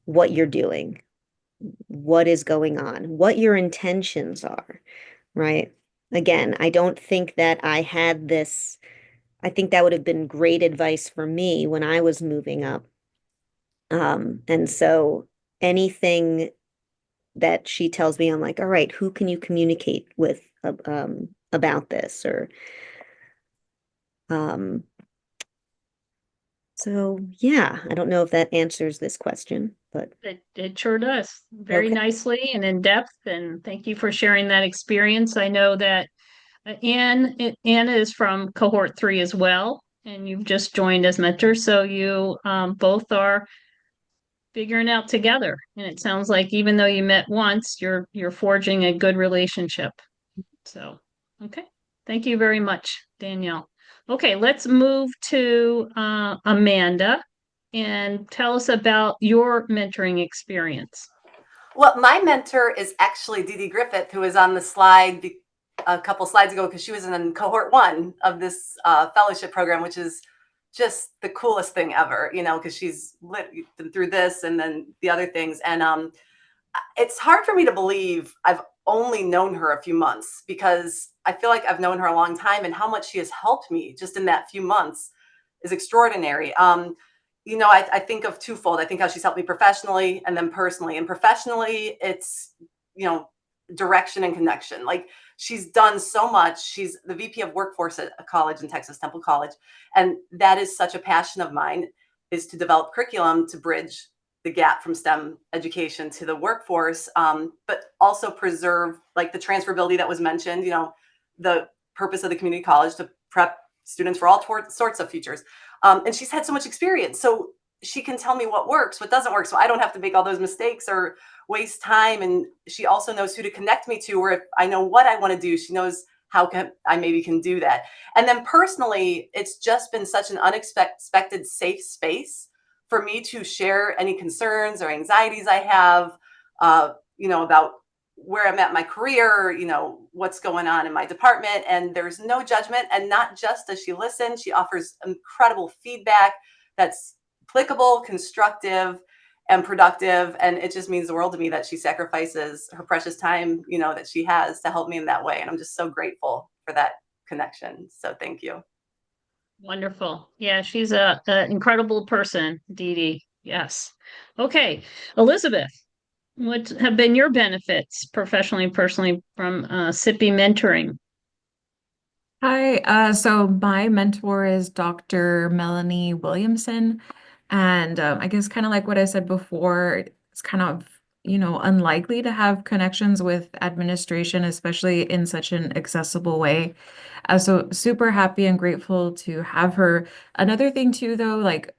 what you're doing, what is going on, what your intentions are, right? Again, I don't think that I had this. I think that would have been great advice for me when I was moving up. And so anything that she tells me, I'm like, all right, who can you communicate with about this? Or so yeah, I don't know if that answers this question, but It sure does. Very Okay. nicely and in depth. And thank you for sharing that experience. I know that Anna is from cohort 3 as well, and you've just joined as mentor. So you both are figuring out together. And it sounds like even though you met once, you're forging a good relationship. So, okay. Thank you very much, Danielle. Okay, let's move to Amanda and tell us about your mentoring experience. Well, my mentor is actually Dee Dee Griffith, who was on the slide a couple slides ago, because she was in cohort 1 of this fellowship program, which is just the coolest thing ever, you know, because she's been through this and then the other things. And it's hard for me to believe I've only known her a few months, because I feel like I've known her a long time, and how much she has helped me just in that few months is extraordinary. You know, I think of twofold. I think how she's helped me professionally and then personally. And professionally, it's, you know, direction and connection. Like, she's done so much. She's the VP of workforce at a college in Texas, Temple College. And that is such a passion of mine, is to develop curriculum to bridge the gap from STEM education to the workforce, but also preserve like the transferability that was mentioned, you know, the purpose of the community college to prep students for all sorts of futures. And she's had so much experience, so she can tell me what works, what doesn't work, so I don't have to make all those mistakes or waste time. And she also knows who to connect me to, or if I know what I want to do, she knows how I maybe can do that. And then personally, it's just been such an unexpected safe space for me to share any concerns or anxieties I have, you know, about where I'm at in my career, you know, what's going on in my department. And there's no judgment. And not just does she listen, she offers incredible feedback that's applicable, constructive, and productive. And it just means the world to me that she sacrifices her precious time, you know, that she has to help me in that way. And I'm just so grateful for that connection. So thank you. Wonderful. Yeah, she's an incredible person, Dee Dee. Yes. Okay, Elizabeth, what have been your benefits professionally and personally from CCPI mentoring? Hi, so my mentor is Dr. Melanie Williamson. And I guess kind of like what I said before, it's kind of, you know, unlikely to have connections with administration, especially in such an accessible way. So super happy and grateful to have her. Another thing too, though, like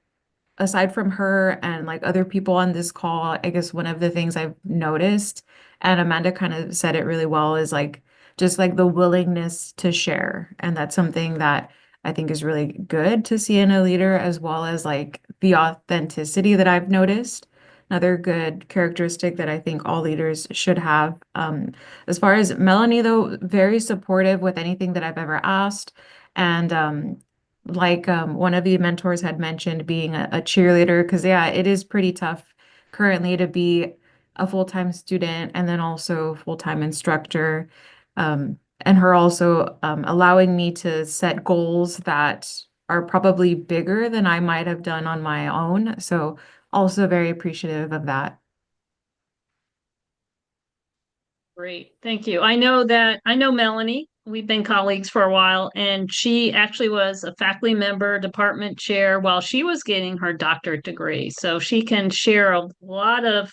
aside from her and like other people on this call, I guess one of the things I've noticed, and Amanda kind of said it really well, is like just like the willingness to share. And that's something that I think is really good to see in a leader, as well as like the authenticity that I've noticed. Another good characteristic that I think all leaders should have. As far as Melanie, though, very supportive with anything that I've ever asked. And like one of the mentors had mentioned, being a cheerleader, because yeah, it is pretty tough currently to be a full-time student and then also full-time instructor. And her also allowing me to set goals that are probably bigger than I might have done on my own. So also very appreciative of that. Great, thank you. I know Melanie. We've been colleagues for a while, and she actually was a faculty member, department chair while she was getting her doctorate degree. So she can share a lot of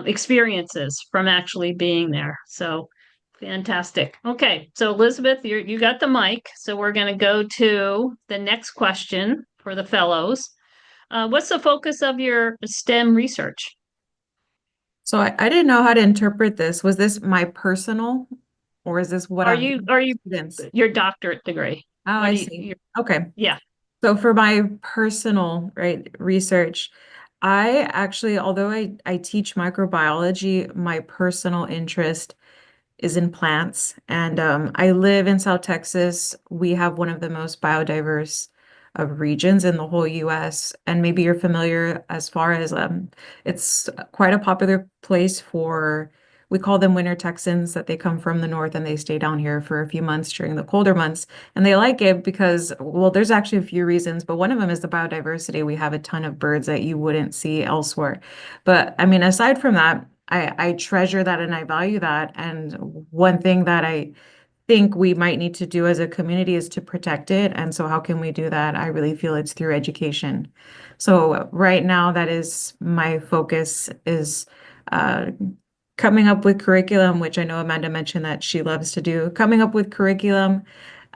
experiences from actually being there. So fantastic. Okay, so Elizabeth, you got the mic. So we're going to go to the next question for the fellows. What's the focus of your STEM research? So I didn't know how to interpret this. Was this my personal, or is this what Are I'm you doing are for you students? your doctorate degree? Oh, What I do see. Okay. yeah. So for my personal, right, research, I actually, although I teach microbiology, my personal interest is in plants. And I live in South Texas. We have one of the most biodiverse regions in the whole US. And maybe you're familiar as far as it's quite a popular place for, we call them winter Texans, that they come from the north and they stay down here for a few months during the colder months. And they like it because, well, there's actually a few reasons, but one of them is the biodiversity. We have a ton of birds that you wouldn't see elsewhere. But I mean, aside from that, I treasure that and I value that. And one thing that I think we might need to do as a community is to protect it. And so how can we do that? I really feel it's through education. So right now, that is my focus is coming up with curriculum, which I know Amanda mentioned that she loves to do, coming up with curriculum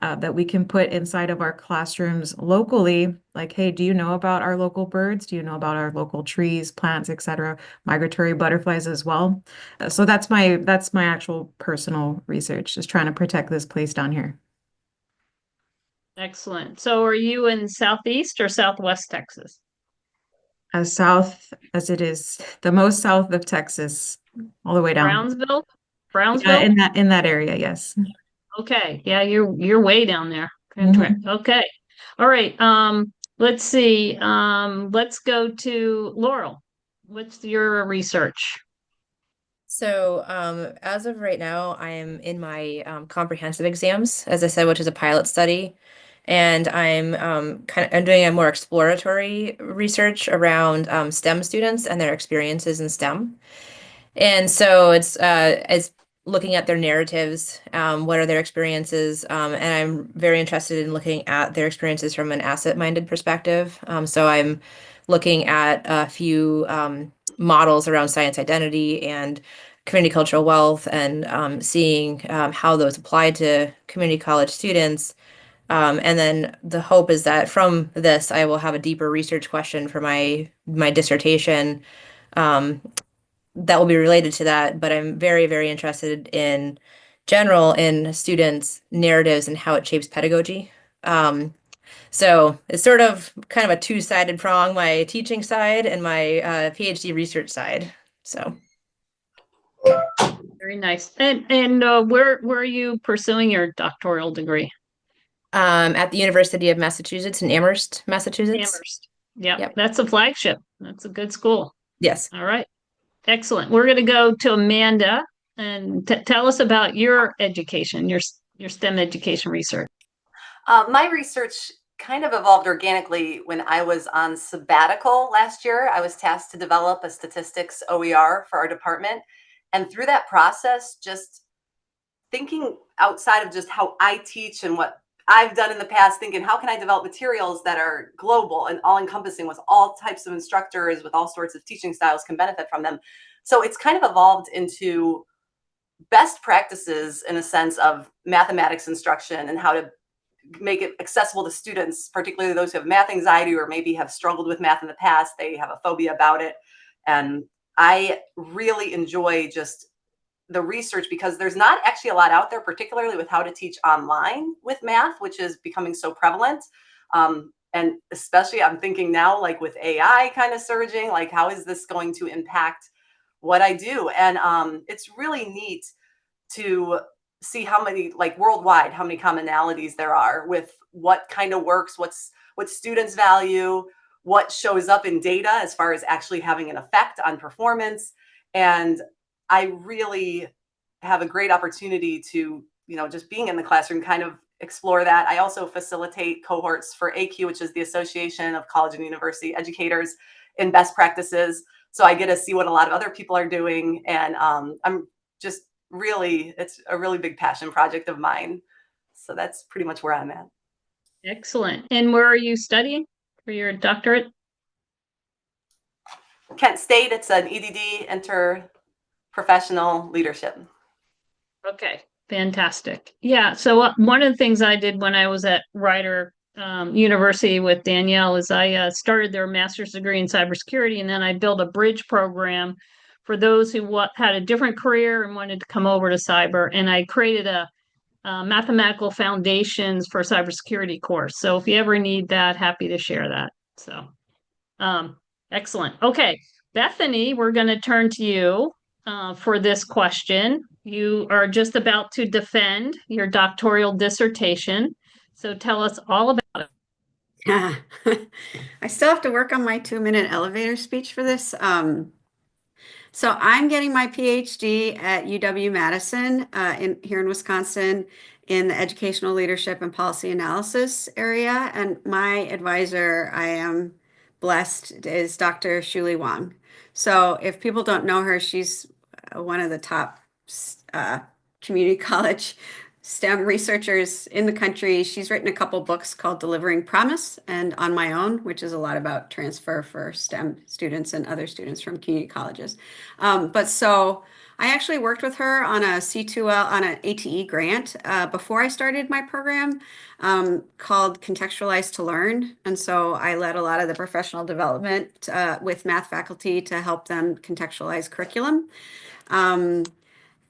that we can put inside of our classrooms locally. Like, hey, do you know about our local birds? Do you know about our local trees, plants, etc., migratory butterflies as well? So that's my actual personal research, just trying to protect this place down here. Excellent. So are you in Southeast or Southwest Texas? As south as it is, the most south of Texas, all the way down. Brownsville? Yeah, Brownsville? in that area, yes. Okay. Yeah, you're way down there. Mhm. Okay. All right. Let's see. Let's go to Laurel. What's your research? So, as of right now, I am in my comprehensive exams, as I said, which is a pilot study, and I'm doing a more exploratory research around STEM students and their experiences in STEM. And so it's looking at their narratives, what are their experiences, and I'm very interested in looking at their experiences from an asset-minded perspective. So I'm looking at a few models around science identity and community cultural wealth, and seeing how those apply to community college students. And then the hope is that from this, I will have a deeper research question for my dissertation. Um, that will be related to that, but I'm very, very interested in general in students' narratives and how it shapes pedagogy. So it's sort of kind of a two-sided prong, my teaching side and my PhD research side. So Very nice. And where are you pursuing your doctoral degree? at the University of Massachusetts in Amherst, Massachusetts. Amherst. Yeah, Yep. that's a flagship. That's a good school. Yes. All right. Excellent. We're going to go to Amanda and tell us about your education, your STEM education research. My research kind of evolved organically when I was on sabbatical last year. I was tasked to develop a statistics OER for our department. And through that process, just thinking outside of just how I teach and what I've done in the past, thinking how can I develop materials that are global and all encompassing with all types of instructors with all sorts of teaching styles can benefit from them. So it's kind of evolved into best practices in a sense of mathematics instruction and how to make it accessible to students, particularly those who have math anxiety or maybe have struggled with math in the past. They have a phobia about it. And I really enjoy just the research because there's not actually a lot out there, particularly with how to teach online with math, which is becoming so prevalent. And especially I'm thinking now, like with AI kind of surging, like how is this going to impact what I do? And it's really neat to see how many, like worldwide, how many commonalities there are with what kind of works, what students value, what shows up in data as far as actually having an effect on performance. And I really have a great opportunity to, just being in the classroom, kind of explore that. I also facilitate cohorts for AQ, which is the Association of College and University Educators, in best practices. So I get to see what a lot of other people are doing. And I'm just really, it's a really big passion project of mine. So that's pretty much where I'm at. Excellent. And where are you studying for your doctorate? Kent State, it's an EDD, interprofessional leadership. Okay, fantastic. Yeah, so one of the things I did when I was at Rider University with Danielle is I started their master's degree in cybersecurity, and then I built a bridge program for those who had a different career and wanted to come over to cyber. And I created a mathematical foundations for cybersecurity course. So if you ever need that, happy to share that. So excellent. Okay, Bethany, we're going to turn to you for this question. You are just about to defend your doctoral dissertation. So tell us all about it. I still have to work on my 2-minute elevator speech for this. So I'm getting my PhD at UW-Madison here in Wisconsin in the educational leadership and policy analysis area. And my advisor, I am blessed, is Dr. Shuli Wang. So if people don't know her, she's one of the top community college STEM researchers in the country. She's written a couple books called Delivering Promise and On My Own, which is a lot about transfer for STEM students and other students from community colleges. But so I actually worked with her on a C2L, on an ATE grant before I started my program called Contextualize to Learn. And so I led a lot of the professional development with math faculty to help them contextualize curriculum.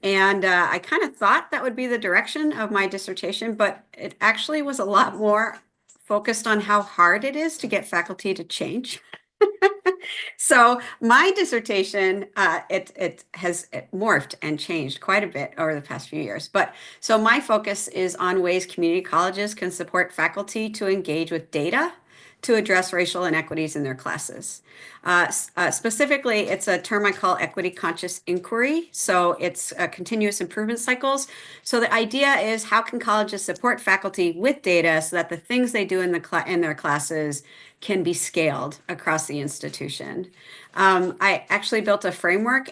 And I kind of thought that would be the direction of my dissertation, but it actually was a lot more focused on how hard it is to get faculty to change. So my dissertation, it has morphed and changed quite a bit over the past few years. But so my focus is on ways community colleges can support faculty to engage with data to address racial inequities in their classes. Specifically, it's a term I call equity conscious inquiry. So it's continuous improvement cycles. So the idea is, how can colleges support faculty with data so that the things they do in their classes can be scaled across the institution? I actually built a framework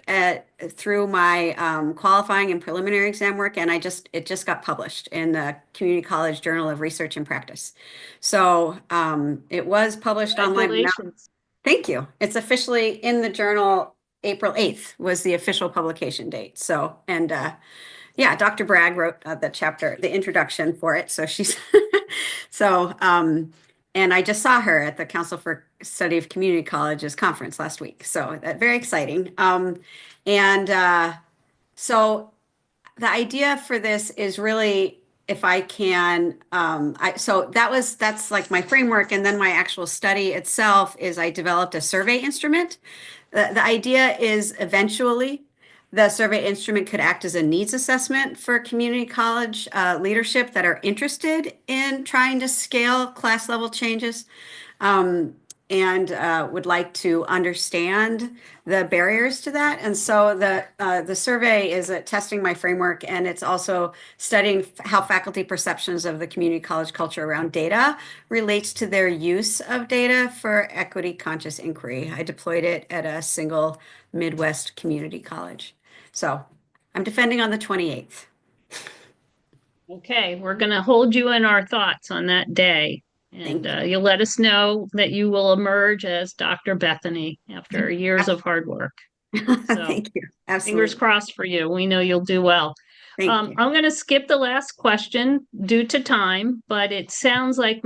through my qualifying and preliminary exam work, and it just got published in the Community College Journal of Research and Practice. So it was published online. Thank you. It's officially in the journal. April 8th was the official publication date. So, and yeah, Dr. Bragg wrote the introduction for it. So she's, so, and I just saw her at the Council for Study of Community Colleges conference last week. So very exciting. So the idea for this is really, if I can, so that's like my framework. And then my actual study itself is I developed a survey instrument. The idea is eventually the survey instrument could act as a needs assessment for community college leadership that are interested in trying to scale class level changes. And would like to understand the barriers to that. And so the survey is testing my framework, and it's also studying how faculty perceptions of the community college culture around data relates to their use of data for equity conscious inquiry. I deployed it at a single Midwest community college. So I'm defending on the 28th. Okay, we're going to hold you in our thoughts on that day. And you'll let us know that you will emerge as Dr. Bethany after years of hard work. So, thank you. Absolutely. Fingers crossed for you. We know you'll do well. I'm going to skip the last question due to time, but it sounds like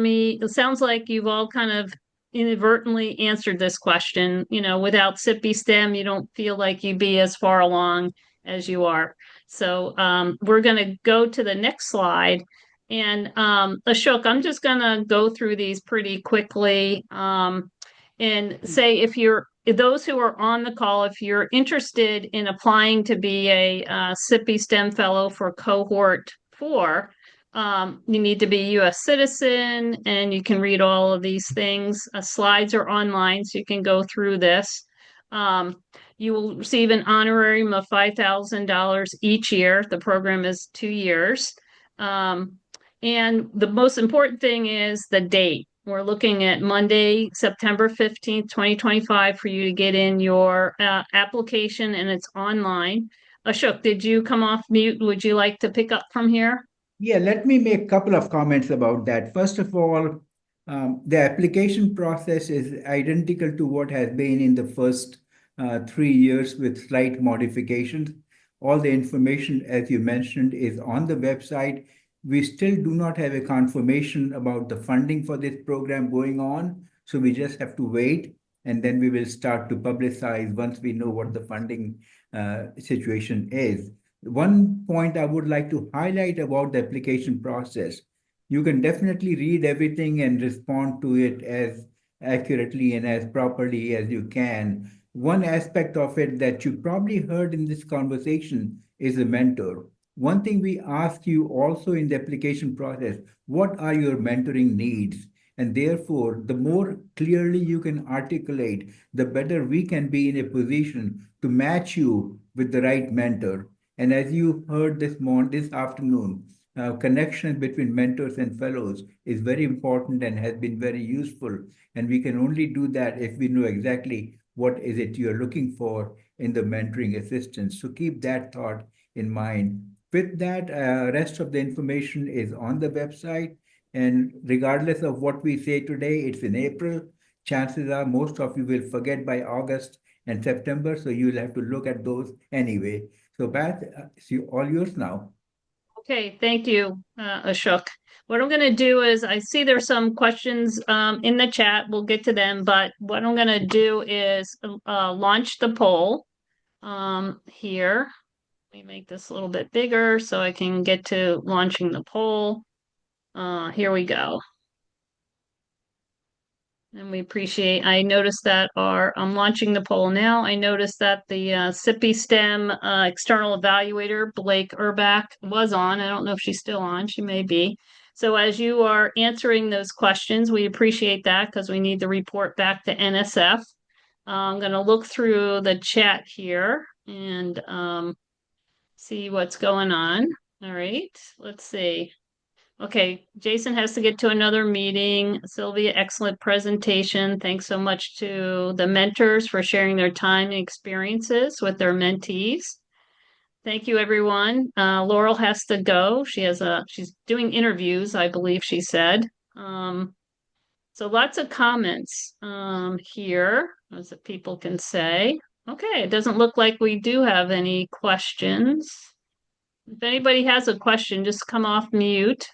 you've all kind of inadvertently answered this question. You know, without CCPI-STEM, you don't feel like you'd be as far along as you are. So we're going to go to the next slide. And Ashok, I'm just going to go through these pretty quickly and say, if those who are on the call, if you're interested in applying to be a CCPI-STEM Fellow for Cohort 4, you need to be a U.S. citizen, and you can read all of these things. Slides are online, so you can go through this. You will receive an honorarium of $5,000 each year. The program is 2 years. And the most important thing is the date. We're looking at Monday, September 15th, 2025 for you to get in your application, and it's online. Ashok, did you come off mute? Would you like to pick up from here? Yeah, let me make a couple of comments about that. First of all, the application process is identical to what has been in the first 3 years with slight modifications. All the information, as you mentioned, is on the website. We still do not have a confirmation about the funding for this program going on, so we just have to wait, and then we will start to publicize once we know what the funding situation is. One point I would like to highlight about the application process, you can definitely read everything and respond to it as accurately and as properly as you can. One aspect of it that you probably heard in this conversation is a mentor. One thing we ask you also in the application process, what are your mentoring needs? And therefore, the more clearly you can articulate, the better we can be in a position to match you with the right mentor. And as you heard this afternoon, connection between mentors and fellows is very important and has been very useful. And we can only do that if we know exactly what is it you're looking for in the mentoring assistance. So keep that thought in mind. With that, rest of the information is on the website. And regardless of what we say today, it's in April. Chances are most of you will forget by August and September, so you'll have to look at those anyway. So Beth, it's all yours now. Okay, thank you, Ashok. What I'm going to do is, I see there's some questions in the chat. We'll get to them, but what I'm going to do is launch the poll here. Let me make this a little bit bigger so I can get to launching the poll. Here we go. And we appreciate, I noticed that I'm launching the poll now. I noticed that the CCPI-STEM external evaluator, Blake Urbach, was on. I don't know if she's still on. She may be. So as you are answering those questions, we appreciate that because we need to report back to NSF. I'm going to look through the chat here and see what's going on. All right, let's see. Okay, Jason has to get to another meeting. Sylvia, excellent presentation. Thanks so much to the mentors for sharing their time and experiences with their mentees. Thank you, everyone. Laurel has to go. She's doing interviews, I believe she said. So lots of comments here, as the people can say. Okay, it doesn't look like we do have any questions. If anybody has a question, just come off mute.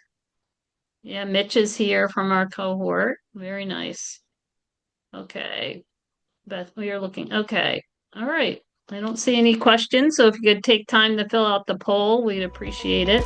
Yeah, Mitch is here from our cohort. Very nice. Okay. Beth, we are looking. Okay. All right. I don't see any questions. So if you could take time to fill out the poll, we'd appreciate it.